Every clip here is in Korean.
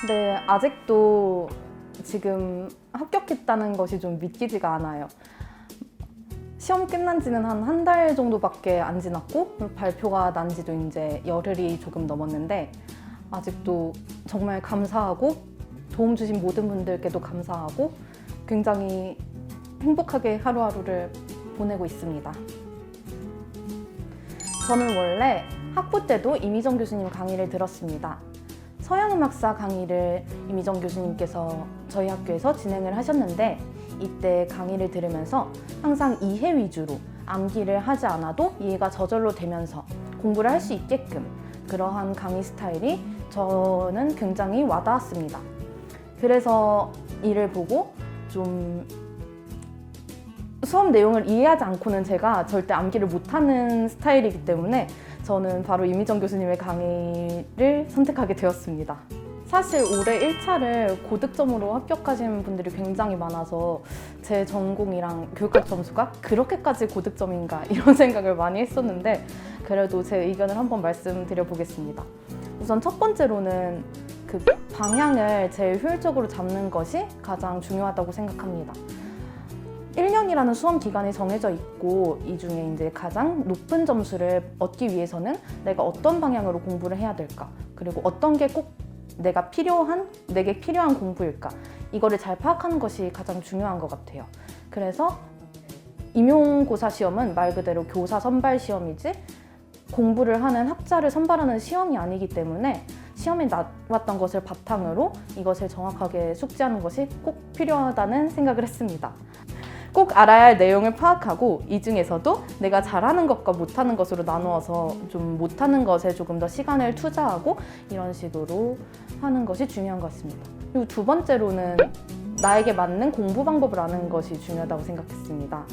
네, 아직도 지금 합격했다는 것이 좀 믿기지가 않아요. 시험 끝난 지는 한 달 정도밖에 안 지났고 발표가 난 지도 이제 열흘이 조금 넘었는데 아직도 정말 감사하고 도움 주신 모든 분들께도 감사하고 굉장히 행복하게 하루하루를 보내고 있습니다. 저는 원래 학부 때도 이미정 교수님 강의를 들었습니다. 서양음악사 강의를 이미정 교수님께서 저희 학교에서 진행을 하셨는데 이때 강의를 들으면서 항상 이해 위주로 암기를 하지 않아도 이해가 저절로 되면서 공부를 할 수 있게끔 그러한 강의 스타일이 저는 굉장히 와닿았습니다. 그래서 이를 보고 좀 수업 내용을 이해하지 않고는 제가 절대 암기를 못하는 스타일이기 때문에 저는 바로 이미정 교수님의 강의를 선택하게 되었습니다. 사실 올해 1차를 고득점으로 합격하신 분들이 굉장히 많아서 제 전공이랑 교육학 점수가 그렇게까지 고득점인가 이런 생각을 많이 했었는데 그래도 제 의견을 한번 말씀드려 보겠습니다. 우선 첫 번째로는 그 방향을 제일 효율적으로 잡는 것이 가장 중요하다고 생각합니다. 1년이라는 수험 기간이 정해져 있고 이 중에 이제 가장 높은 점수를 얻기 위해서는 내가 어떤 방향으로 공부를 해야 될까? 그리고 어떤 게 꼭 내게 필요한 공부일까? 이거를 잘 파악하는 것이 가장 중요한 것 같아요. 그래서 임용고사 시험은 말 그대로 교사 선발 시험이지 공부를 하는 학자를 선발하는 시험이 아니기 때문에 시험에 나왔던 것을 바탕으로 이것을 정확하게 숙지하는 것이 꼭 필요하다는 생각을 했습니다. 꼭 알아야 할 내용을 파악하고 이 중에서도 내가 잘하는 것과 못하는 것으로 나누어서 좀 못하는 것에 조금 더 시간을 투자하고 이런 식으로 하는 것이 중요한 것 같습니다. 그리고 두 번째로는 나에게 맞는 공부 방법을 아는 것이 중요하다고 생각했습니다.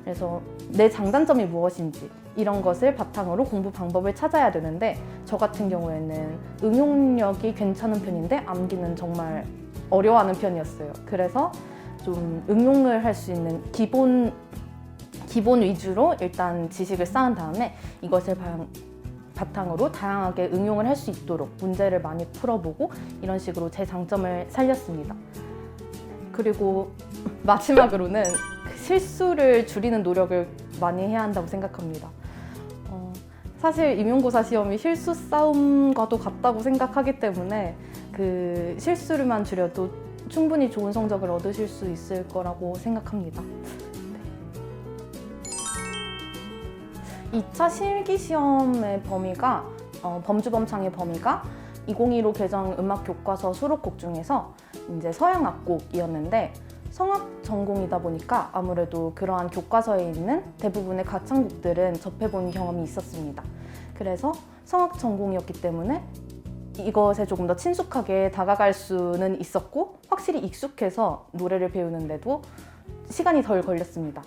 그래서 내 장단점이 무엇인지 이런 것을 바탕으로 공부 방법을 찾아야 되는데 저 같은 경우에는 응용력이 괜찮은 편인데 암기는 정말 어려워하는 편이었어요. 그래서 좀 응용을 할 수 있는 기본 위주로 일단 지식을 쌓은 다음에 이것을 바탕으로 다양하게 응용을 할 수 있도록 문제를 많이 풀어보고 이런 식으로 제 장점을 살렸습니다. 그리고 마지막으로는 실수를 줄이는 노력을 많이 해야 한다고 생각합니다. 사실 임용고사 시험이 실수 싸움과도 같다고 생각하기 때문에 그 실수를만 줄여도 충분히 좋은 성적을 얻으실 수 있을 거라고 생각합니다. 네. 2차 실기시험의 범위가 범주범창의 범위가 2015 개정 음악 교과서 수록곡 중에서 이제 서양 악곡이었는데 성악 전공이다 보니까 아무래도 그러한 교과서에 있는 대부분의 가창곡들은 접해본 경험이 있었습니다. 그래서 성악 전공이었기 때문에 이것에 조금 더 친숙하게 다가갈 수는 있었고 확실히 익숙해서 노래를 배우는데도 시간이 덜 걸렸습니다.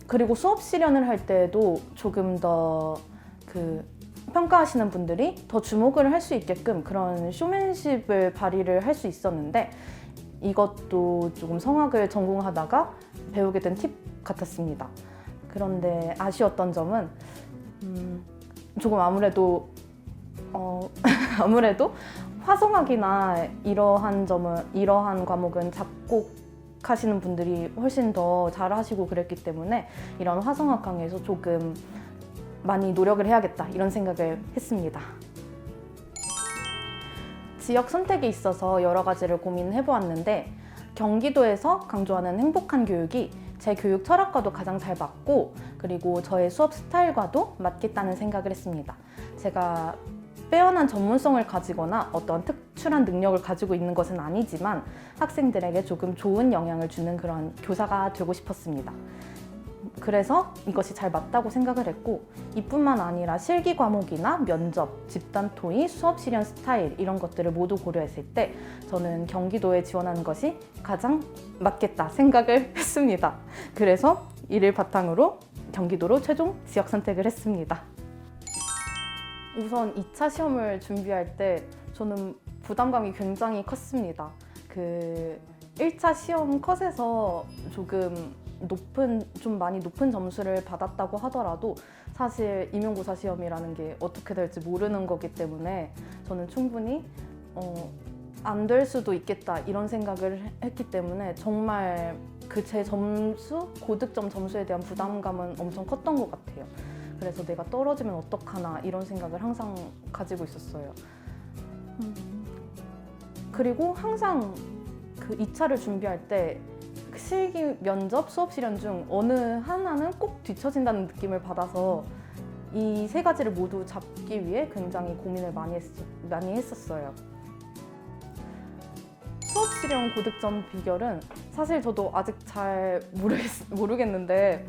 그리고 수업 실연을 할 때도 조금 더 평가하시는 분들이 더 주목을 할 수 있게끔 그런 쇼맨십을 발휘를 할 수 있었는데 이것도 조금 성악을 전공하다가 배우게 된 팁 같았습니다. 그런데 아쉬웠던 점은 조금 아무래도 화성학이나 이러한 과목은 작곡하시는 분들이 훨씬 더 잘하시고 그랬기 때문에 이런 화성학 강의에서 조금 많이 노력을 해야겠다 이런 생각을 했습니다. 지역 선택에 있어서 여러 가지를 고민해 보았는데 경기도에서 강조하는 행복한 교육이 제 교육 철학과도 가장 잘 맞고 그리고 저의 수업 스타일과도 맞겠다는 생각을 했습니다. 제가 빼어난 전문성을 가지거나 어떤 특출한 능력을 가지고 있는 것은 아니지만 학생들에게 조금 좋은 영향을 주는 그런 교사가 되고 싶었습니다. 그래서 이것이 잘 맞다고 생각을 했고 이뿐만 아니라 실기 과목이나 면접, 집단 토의, 수업 실현 스타일 이런 것들을 모두 고려했을 때 저는 경기도에 지원하는 것이 가장 맞겠다 생각을 했습니다. 그래서 이를 바탕으로 경기도로 최종 지역 선택을 했습니다. 우선 2차 시험을 준비할 때 저는 부담감이 굉장히 컸습니다. 1차 시험 컷에서 좀 많이 높은 점수를 받았다고 하더라도 사실 임용고사 시험이라는 게 어떻게 될지 모르는 거기 때문에 저는 충분히 안 될 수도 있겠다 이런 생각을 했기 때문에 정말 그 제 점수, 고득점 점수에 대한 부담감은 엄청 컸던 것 같아요. 그래서 내가 떨어지면 어떡하나 이런 생각을 항상 가지고 있었어요. 그리고 항상 그 2차를 준비할 때 실기, 면접, 수업 실현 중 어느 하나는 꼭 뒤처진다는 느낌을 받아서 이 세 가지를 모두 잡기 위해 굉장히 고민을 많이 했었어요. 수업 실현 고득점 비결은 사실 저도 아직 잘 모르겠는데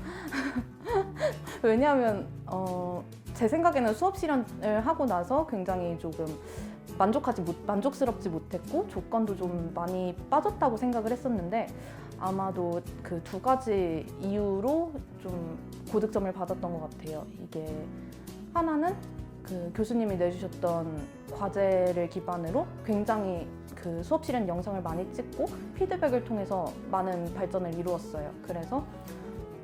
왜냐하면 제 생각에는 수업 실현을 하고 나서 굉장히 조금 만족스럽지 못했고 조건도 좀 많이 빠졌다고 생각을 했었는데 아마도 그 두 가지 이유로 좀 고득점을 받았던 것 같아요. 이게 하나는 그 교수님이 내주셨던 과제를 기반으로 굉장히 그 수업 실현 영상을 많이 찍고 피드백을 통해서 많은 발전을 이루었어요. 그래서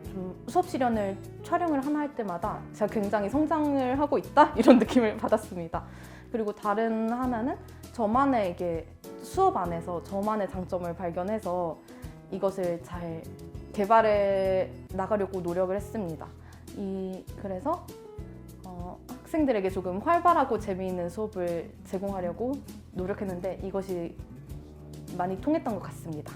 좀 수업 실현을 촬영을 하나 할 때마다 제가 굉장히 성장을 하고 있다 이런 느낌을 받았습니다. 그리고 다른 하나는 저만의 이게 수업 안에서 저만의 장점을 발견해서 이것을 잘 개발해 나가려고 노력을 했습니다. 그래서 학생들에게 조금 활발하고 재미있는 수업을 제공하려고 노력했는데 이것이 많이 통했던 것 같습니다.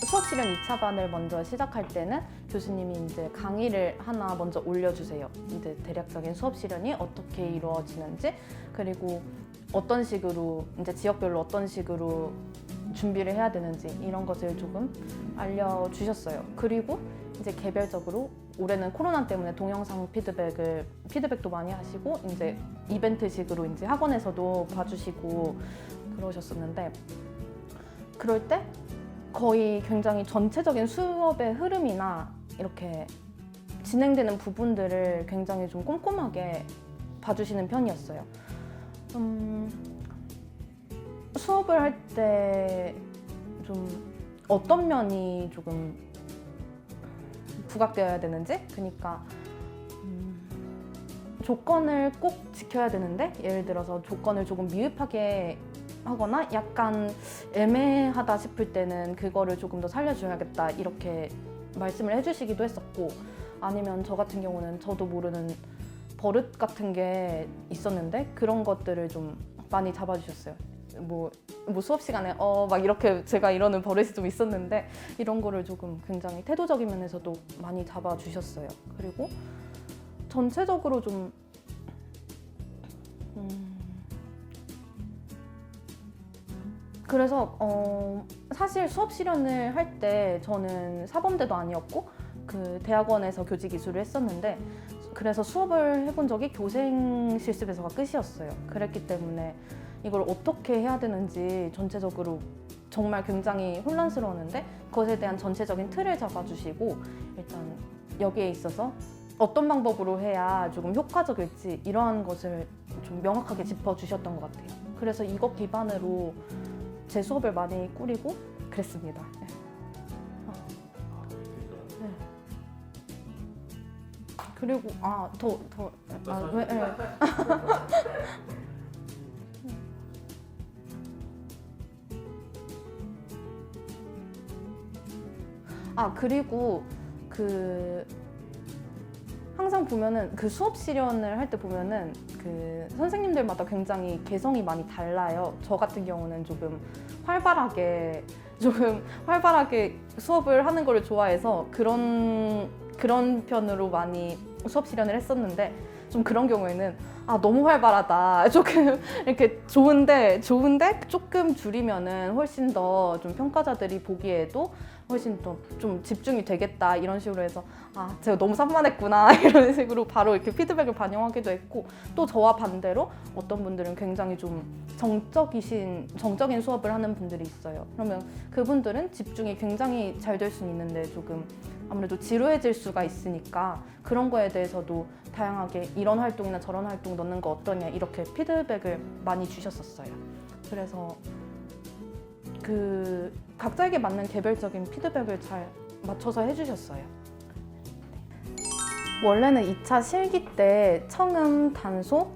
수업 실현 2차반을 먼저 시작할 때는 교수님이 이제 강의를 하나 먼저 올려주세요. 이제 대략적인 수업 실현이 어떻게 이루어지는지, 그리고 어떤 식으로 이제 지역별로 어떤 식으로 준비를 해야 되는지 이런 것을 조금 알려주셨어요. 그리고 이제 개별적으로 올해는 코로나 때문에 동영상 피드백도 많이 하시고 이제 이벤트식으로 이제 학원에서도 봐주시고 그러셨었는데 그럴 때 거의 굉장히 전체적인 수업의 흐름이나 이렇게 진행되는 부분들을 굉장히 좀 꼼꼼하게 봐주시는 편이었어요. 수업을 할 때 좀 어떤 면이 조금 부각되어야 되는지, 그러니까 조건을 꼭 지켜야 되는데 예를 들어서 조건을 조금 미흡하게 하거나 약간 애매하다 싶을 때는 그거를 조금 더 살려줘야겠다 이렇게 말씀을 해주시기도 했었고, 아니면 저 같은 경우는 저도 모르는 버릇 같은 게 있었는데 그런 것들을 좀 많이 잡아주셨어요. 뭐 수업 시간에 막 이렇게 제가 이러는 버릇이 좀 있었는데 이런 거를 조금 굉장히 태도적인 면에서도 많이 잡아주셨어요. 그리고 전체적으로 좀 그래서 사실 수업 실현을 할 때 저는 사범대도 아니었고 그 대학원에서 교직 이수를 했었는데 그래서 수업을 해본 적이 교생 실습에서가 끝이었어요. 그랬기 때문에 이걸 어떻게 해야 되는지 전체적으로 정말 굉장히 혼란스러웠는데 그것에 대한 전체적인 틀을 잡아주시고 일단 여기에 있어서 어떤 방법으로 해야 조금 효과적일지 이러한 것을 좀 명확하게 짚어주셨던 것 같아요. 그래서 이것 기반으로 제 수업을 많이 꾸리고 그랬습니다. 네. 네. 그리고 그리고 항상 보면은 그 수업 실현을 할 때 보면은 그 선생님들마다 굉장히 개성이 많이 달라요. 저 같은 경우는 조금 활발하게 수업을 하는 걸 좋아해서 그런 편으로 많이 수업 실현을 했었는데 좀 그런 경우에는 너무 활발하다. 조금 이렇게 좋은데 조금 줄이면은 훨씬 더 좀 평가자들이 보기에도 훨씬 더 좀 집중이 되겠다 이런 식으로 해서 제가 너무 산만했구나 이런 식으로 바로 이렇게 피드백을 반영하기도 했고, 또 저와 반대로 어떤 분들은 굉장히 좀 정적인 수업을 하는 분들이 있어요. 그러면 그분들은 집중이 굉장히 잘 될 수는 있는데 조금 아무래도 지루해질 수가 있으니까 그런 거에 대해서도 다양하게 이런 활동이나 저런 활동 넣는 거 어떠냐 이렇게 피드백을 많이 주셨었어요. 그래서 그 각자에게 맞는 개별적인 피드백을 잘 맞춰서 해주셨어요. 원래는 2차 실기 때 청음, 단소,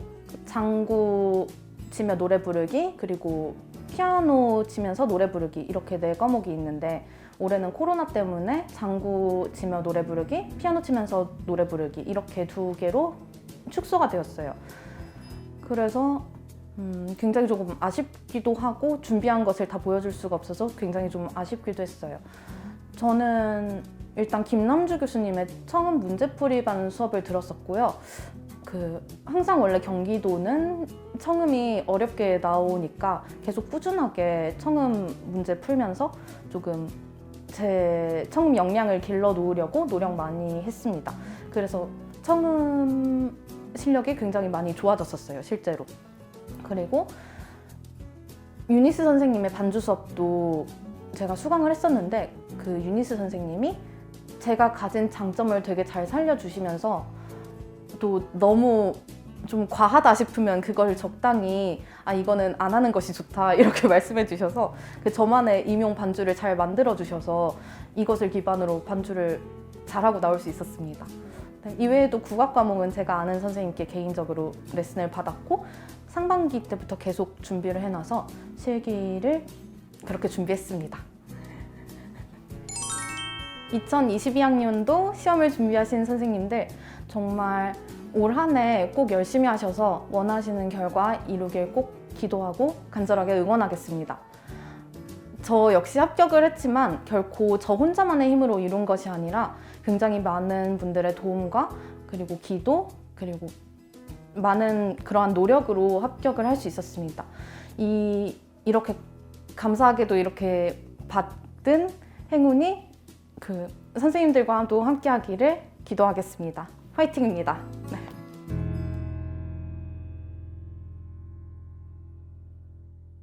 장구 치며 노래 부르기, 그리고 피아노 치면서 노래 부르기 이렇게 4과목이 있는데 올해는 코로나 때문에 장구 치며 노래 부르기, 피아노 치면서 노래 부르기 이렇게 2개로 축소가 되었어요. 그래서 굉장히 조금 아쉽기도 하고 준비한 것을 다 보여줄 수가 없어서 굉장히 좀 아쉽기도 했어요. 저는 일단 김남주 교수님의 청음 문제풀이반 수업을 들었었고요. 항상 원래 경기도는 청음이 어렵게 나오니까 계속 꾸준하게 청음 문제 풀면서 조금 제 청음 역량을 길러 놓으려고 노력 많이 했습니다. 그래서 청음 실력이 굉장히 많이 좋아졌었어요, 실제로. 그리고 유니스 선생님의 반주 수업도 제가 수강을 했었는데 그 유니스 선생님이 제가 가진 장점을 되게 잘 살려주시면서 또 너무 좀 과하다 싶으면 그걸 적당히 이거는 안 하는 것이 좋다 이렇게 말씀해 주셔서 저만의 임용 반주를 잘 만들어 주셔서 이것을 기반으로 반주를 잘하고 나올 수 있었습니다. 이외에도 국악 과목은 제가 아는 선생님께 개인적으로 레슨을 받았고 상반기 때부터 계속 준비를 해놔서 실기를 그렇게 준비했습니다. 2022학년도 시험을 준비하신 선생님들 정말 올 한 해 꼭 열심히 하셔서 원하시는 결과 이루길 꼭 기도하고 간절하게 응원하겠습니다. 저 역시 합격을 했지만 결코 저 혼자만의 힘으로 이룬 것이 아니라 굉장히 많은 분들의 도움과 그리고 기도 그리고 많은 그러한 노력으로 합격을 할 수 있었습니다. 이렇게 감사하게도 이렇게 받은 행운이 선생님들과도 함께 하기를 기도하겠습니다. 화이팅입니다. 네.